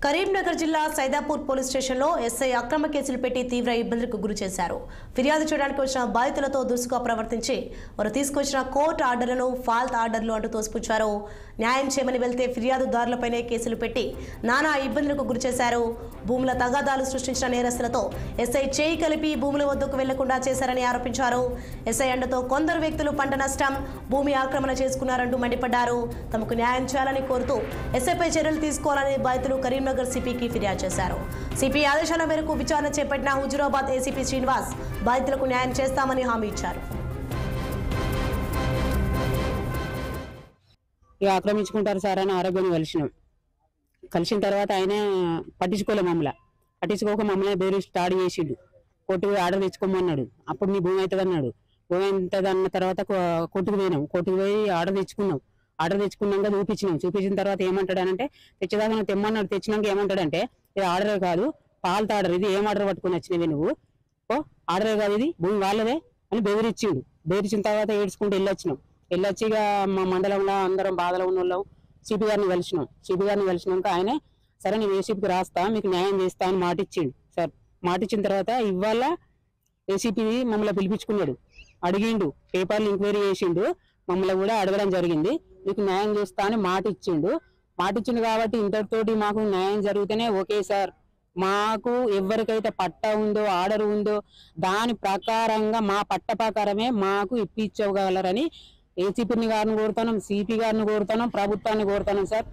కరీంనగర్ జిల్లా సైదాపూర్ పోలీస్ స్టేషన్లో ఎస్ఐ అక్రమ కేసులు పెట్టి తీవ్ర ఇబ్బందులకు గురి చేశారు. ఫిర్యాదు చేయడానికి వచ్చిన బాధితులతో దురుసుగా ప్రవర్తించి వారు తీసుకొచ్చిన కోర్టు ఆర్డర్లను ఫాల్ట్ ఆర్డర్లు అంటూ తోసిపుచ్చారు. న్యాయం చేయమని వెళ్తే ఫిర్యాదుదారులపైనే కేసులు పెట్టి నానా ఇబ్బందులకు గురి చేశారు. భూముల తగాదాలు సృష్టించిన నేరస్తులతో ఎస్ఐ చేయి కలిపి భూముల వద్దకు వెళ్లకుండా చేశారని ఆరోపించారు. ఎస్ఐ అండతో కొందరు వ్యక్తులు పంట నష్టం, భూమి ఆక్రమణ చేసుకున్నారంటూ మండిపడ్డారు. తమకు న్యాయం చేయాలని కోరుతూ ఎస్ఐపై చర్యలు తీసుకోవాలని బాధితులు కరీంనగర్ సిపికి ఫిర్యాదు చేశారు. సిపి ఆదేశాల మేరకు విచారణ చేపట్టిన హుజురాబాద్ ఏసీపీ శ్రీనివాస్ బాధితులకు న్యాయం చేస్తామని హామీ ఇచ్చారు. ఆక్రమించుకుంటారు సార్ అని ఆరోగ్యాన్ని కలిసిన తర్వాత ఆయన పట్టించుకోలే పట్టించుకోక మమ్మల్ని బేరీ స్టార్ట్ చేసిండు. కోర్టుకు ఆర్డర్ తెచ్చుకోమన్నాడు. అప్పుడు మీ భూమి అవుతుంది అన్నాడు. భూమి అవుతుంది అన్న తర్వాత కోర్టుకు పోయి ఆర్డర్ తెచ్చుకున్నాక చూపించిన తర్వాత ఏమంటాడనంటే తెచ్చేదాకా నువ్వు తెమ్మన్నాడు. తెచ్చినాక ఏమంటాడంటే ఇది ఆర్డరే కాదు, పాల్త ఆర్డర్, ఇది ఏం ఆర్డర్ పట్టుకుని వచ్చినవి నువ్వు, ఆర్డరే కాదు, ఇది భూమి వాళ్ళదే అని బెదిరించిన తర్వాత ఏడ్చుకుంటూ వెళ్ళొచ్చి ఇక మా మండలంలో అందరం బాధలో ఉన్న వాళ్ళం సిపి గారిని కలిసినాక ఆయన సరే నేను ఏసీపీకి రాస్తా, మీకు న్యాయం చేస్తా అని మాటిచ్చిండు సార్. మాటిచ్చిన తర్వాత ఇవాళ ఏసీపీ మమ్మల్ని పిలిపించుకున్నాడు, అడిగిండు, పేపర్లు ఎంక్వైరీ చేసిండు, మమ్మల్ని కూడా అడగడం జరిగింది. మీకు న్యాయం చేస్తా అని మాటిచ్చిండు కాబట్టి ఇంతటితోటి మాకు న్యాయం జరిగితేనే ఓకే సార్. మాకు ఎవరికైతే పట్ట ఉందో ఆర్డర్ ఉందో దాని ప్రకారంగా మా పట్ట ప్రకారమే మాకు ఇప్పించగలరని ఏసీపీ గారిని కోరుతాను, సిపి గారిని కోరుతాను, ప్రభుత్వాన్ని కోరుతాను సార్.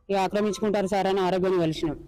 ఇక ఆక్రమించుకుంటారు సార్ అని ఆరోగ్యాన్ని కలిసినాం.